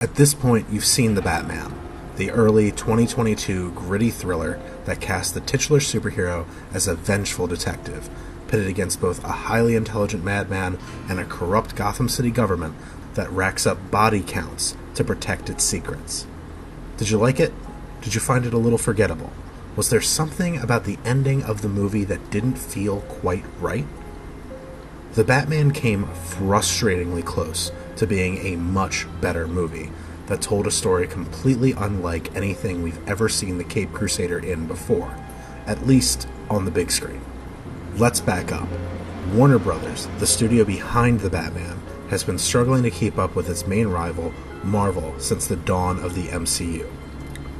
At this point, you've seen The Batman, the early 2022 gritty thriller that cast the titular superhero as a vengeful detective, pitted against both a highly intelligent madman and a corrupt Gotham City government that racks up body counts to protect its secrets. Did you like it? Did you find it a little forgettable? Was there something about the ending of the movie that didn't feel quite right? The Batman came frustratingly close to being a much better movie that told a story completely unlike anything we've ever seen the Caped Crusader in before, at least on the big screen. Let's back up. Warner Brothers, the studio behind The Batman, has been struggling to keep up with its main rival, Marvel, since the dawn of the MCU.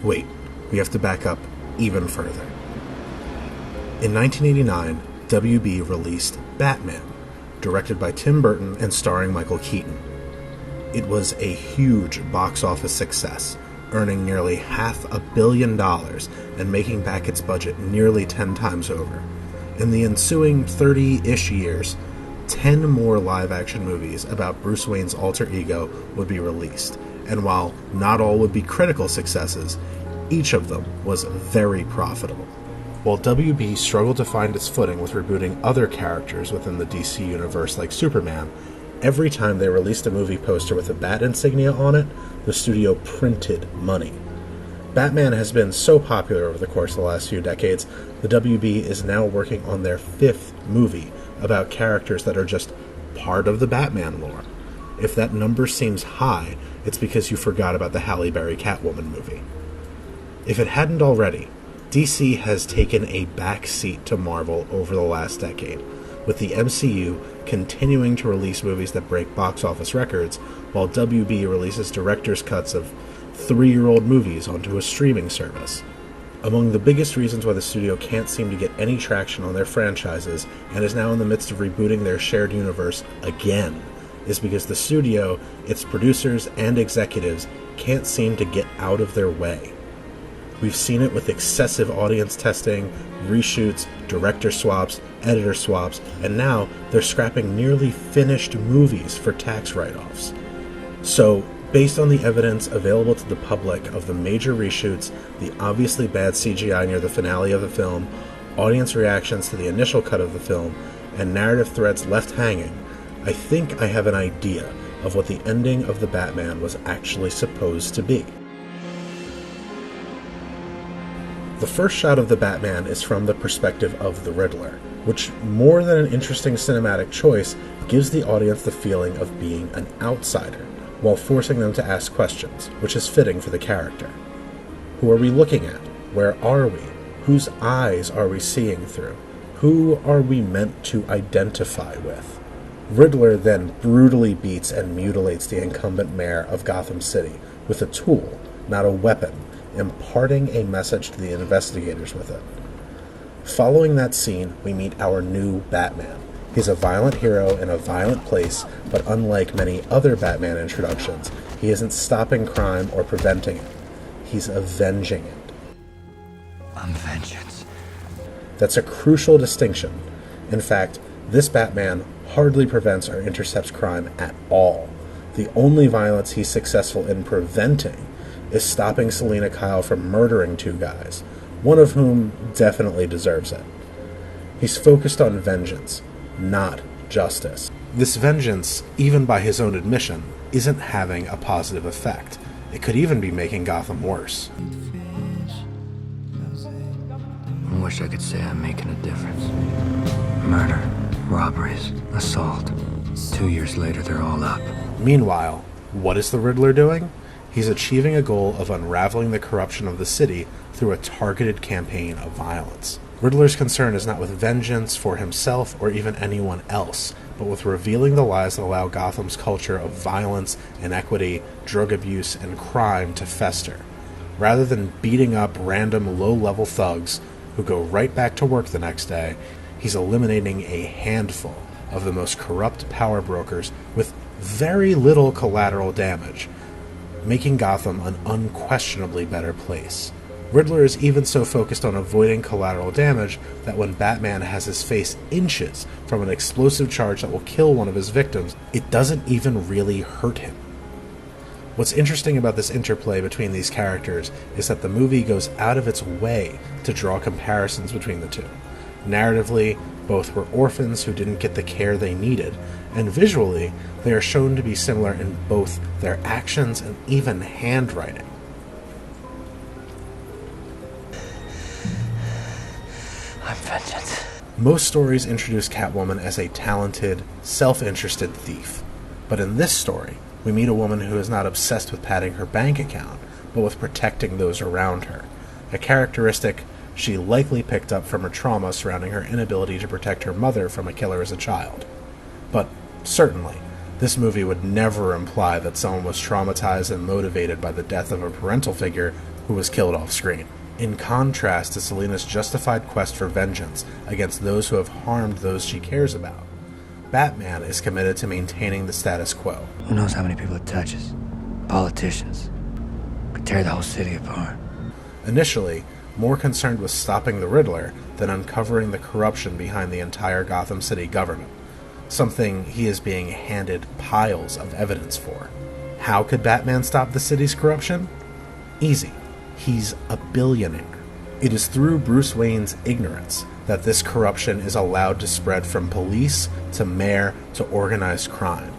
Wait, we have to back up even further. In 1989, WB released Batman, directed by Tim Burton and starring Michael Keaton. It was a huge box office success, earning nearly $500 million and making back its budget nearly 10 times over. In the ensuing 30-ish years, 10 more live-action movies about Bruce Wayne's alter ego would be released, and while not all would be critical successes, each of them was very profitable. While WB struggled to find its footing with rebooting other characters within the DC universe like Superman, every time they released a movie poster with a bat insignia on it, the studio printed money. Batman has been so popular over the course of the last few decades, the WB is now working on their 5th movie about characters that are just part of the Batman lore. If that number seems high, it's because you forgot about the Halle Berry Catwoman movie. If it hadn't already, DC has taken a back seat to Marvel over the last decade, with the MCU continuing to release movies that break box office records, while WB releases director's cuts of 3-year-old movies onto a streaming service. Among the biggest reasons why the studio can't seem to get any traction on their franchises and is now in the midst of rebooting their shared universe again is because the studio, its producers, and executives can't seem to get out of their way. We've seen it with excessive audience testing, reshoots, director swaps, editor swaps, and now they're scrapping nearly finished movies for tax write-offs. So, based on the evidence available to the public of the major reshoots, the obviously bad CGI near the finale of the film, audience reactions to the initial cut of the film, and narrative threads left hanging, I think I have an idea of what the ending of The Batman was actually supposed to be. The first shot of The Batman is from the perspective of the Riddler, which, more than an interesting cinematic choice, gives the audience the feeling of being an outsider, while forcing them to ask questions, which is fitting for the character. Who are we looking at? Where are we? Whose eyes are we seeing through? Who are we meant to identify with? Riddler then brutally beats and mutilates the incumbent mayor of Gotham City with a tool, not a weapon, imparting a message to the investigators with it. Following that scene, we meet our new Batman. He's a violent hero in a violent place, but unlike many other Batman introductions, he isn't stopping crime or preventing it. He's avenging it. I'm vengeance. That's a crucial distinction. In fact, this Batman hardly prevents or intercepts crime at all. The only violence he's successful in preventing is stopping Selina Kyle from murdering 2 guys, one of whom definitely deserves it. He's focused on vengeance, not justice. This vengeance, even by his own admission, isn't having a positive effect. It could even be making Gotham worse. I wish I could say I'm making a difference. Murder, robberies, assault. 2 years later, they're all up. Meanwhile, what is the Riddler doing? He's achieving a goal of unraveling the corruption of the city through a targeted campaign of violence. Riddler's concern is not with vengeance for himself or even anyone else, but with revealing the lies that allow Gotham's culture of violence, inequity, drug abuse, and crime to fester. Rather than beating up random low-level thugs who go right back to work the next day, he's eliminating a handful of the most corrupt power brokers with very little collateral damage, making Gotham an unquestionably better place. Riddler is even so focused on avoiding collateral damage that when Batman has his face inches from an explosive charge that will kill one of his victims, it doesn't even really hurt him. What's interesting about this interplay between these characters is that the movie goes out of its way to draw comparisons between the two. Narratively, both were orphans who didn't get the care they needed, and visually, they are shown to be similar in both their actions and even handwriting. I'm vengeance. Most stories introduce Catwoman as a talented, self-interested thief, but in this story, we meet a woman who is not obsessed with padding her bank account, but with protecting those around her, a characteristic she likely picked up from her trauma surrounding her inability to protect her mother from a killer as a child. But certainly, this movie would never imply that someone was traumatized and motivated by the death of a parental figure who was killed off-screen. In contrast to Selina's justified quest for vengeance against those who have harmed those she cares about, Batman is committed to maintaining the status quo. Who knows how many people it touches? Politicians. Could tear the whole city apart. Initially, more concerned with stopping the Riddler than uncovering the corruption behind the entire Gotham City government, something he is being handed piles of evidence for. How could Batman stop the city's corruption? Easy. He's a billionaire. It is through Bruce Wayne's ignorance that this corruption is allowed to spread from police to mayor to organized crime.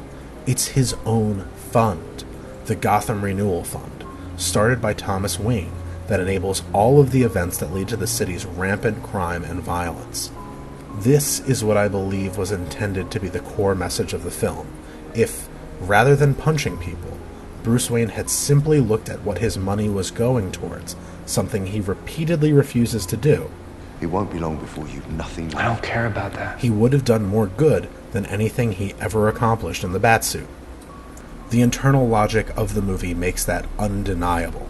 It's his own fund, the Gotham Renewal Fund, started by Thomas Wayne, that enables all of the events that lead to the city's rampant crime and violence. This is what I believe was intended to be the core message of the film. If, rather than punching people, Bruce Wayne had simply looked at what his money was going towards, something he repeatedly refuses to do, it won't be long before you've nothing left. I don't care about that. he would have done more good than anything he ever accomplished in the Batsuit. The internal logic of the movie makes that undeniable.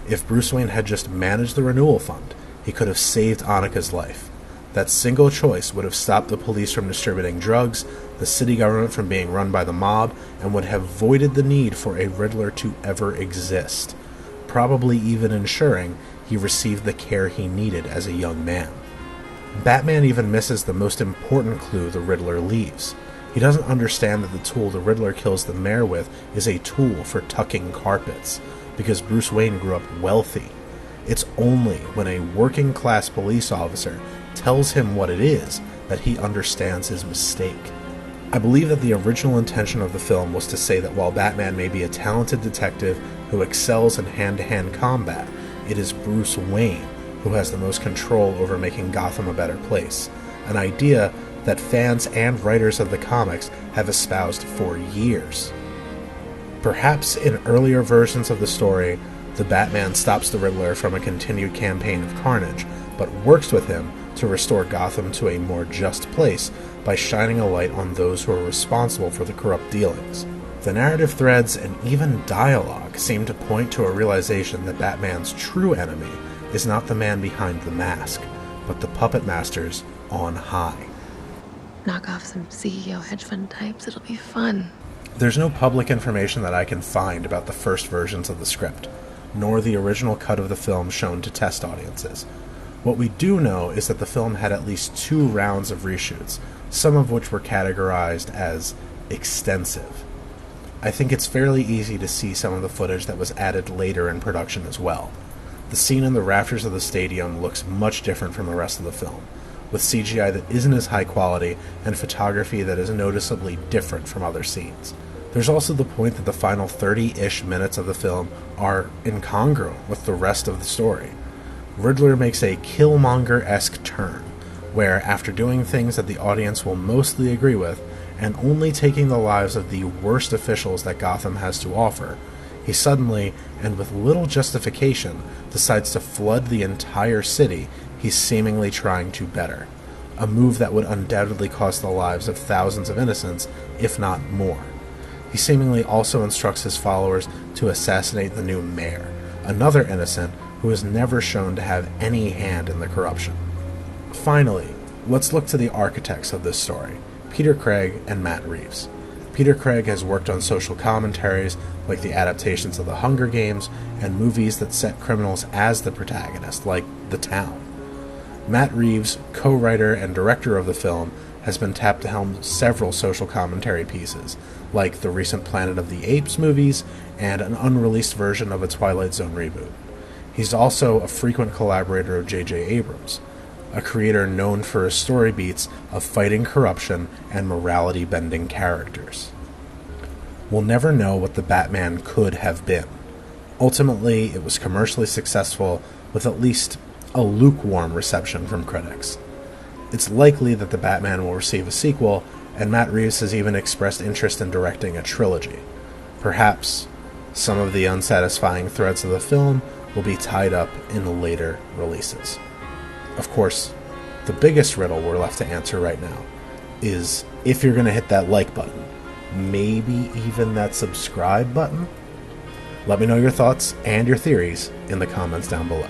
If Bruce Wayne had just managed the renewal fund, he could have saved Annika's life. That single choice would have stopped the police from distributing drugs, the city government from being run by the mob, and would have voided the need for a Riddler to ever exist, probably even ensuring he received the care he needed as a young man. Batman even misses the most important clue the Riddler leaves. He doesn't understand that the tool the Riddler kills the mayor with is a tool for tucking carpets, because Bruce Wayne grew up wealthy. It's only when a working-class police officer tells him what it is that he understands his mistake. I believe that the original intention of the film was to say that while Batman may be a talented detective who excels in hand-to-hand combat, it is Bruce Wayne who has the most control over making Gotham a better place, an idea that fans and writers of the comics have espoused for years. Perhaps in earlier versions of the story, the Batman stops the Riddler from a continued campaign of carnage, but works with him to restore Gotham to a more just place by shining a light on those who are responsible for the corrupt dealings. The narrative threads and even dialogue seem to point to a realization that Batman's true enemy is not the man behind the mask, but the puppet masters on high. Knock off some CEO hedge fund types, it'll be fun. There's no public information that I can find about the first versions of the script, nor the original cut of the film shown to test audiences. What we do know is that the film had at least 2 rounds of reshoots, some of which were categorized as extensive. I think it's fairly easy to see some of the footage that was added later in production as well. The scene in the rafters of the stadium looks much different from the rest of the film, with CGI that isn't as high quality and photography that is noticeably different from other scenes. There's also the point that the final 30-ish minutes of the film are incongruent with the rest of the story. Riddler makes a Killmonger-esque turn, where after doing things that the audience will mostly agree with, and only taking the lives of the worst officials that Gotham has to offer, he suddenly, and with little justification, decides to flood the entire city he's seemingly trying to better, a move that would undoubtedly cost the lives of thousands of innocents, if not more. He seemingly also instructs his followers to assassinate the new mayor, another innocent who is never shown to have any hand in the corruption. Finally, let's look to the architects of this story, Peter Craig and Matt Reeves. Peter Craig has worked on social commentaries like the adaptations of The Hunger Games and movies that set criminals as the protagonist, like The Town. Matt Reeves, co-writer and director of the film, has been tapped to helm several social commentary pieces, like the recent Planet of the Apes movies and an unreleased version of a Twilight Zone reboot. He's also a frequent collaborator of J.J. Abrams, a creator known for his story beats of fighting corruption and morality-bending characters. We'll never know what the Batman could have been. Ultimately, it was commercially successful with at least a lukewarm reception from critics. It's likely that the Batman will receive a sequel, and Matt Reeves has even expressed interest in directing a trilogy. Perhaps some of the unsatisfying threads of the film will be tied up in later releases. Of course, the biggest riddle we're left to answer right now is if you're going to hit that like button, maybe even that subscribe button. Let me know your thoughts and your theories in the comments down below.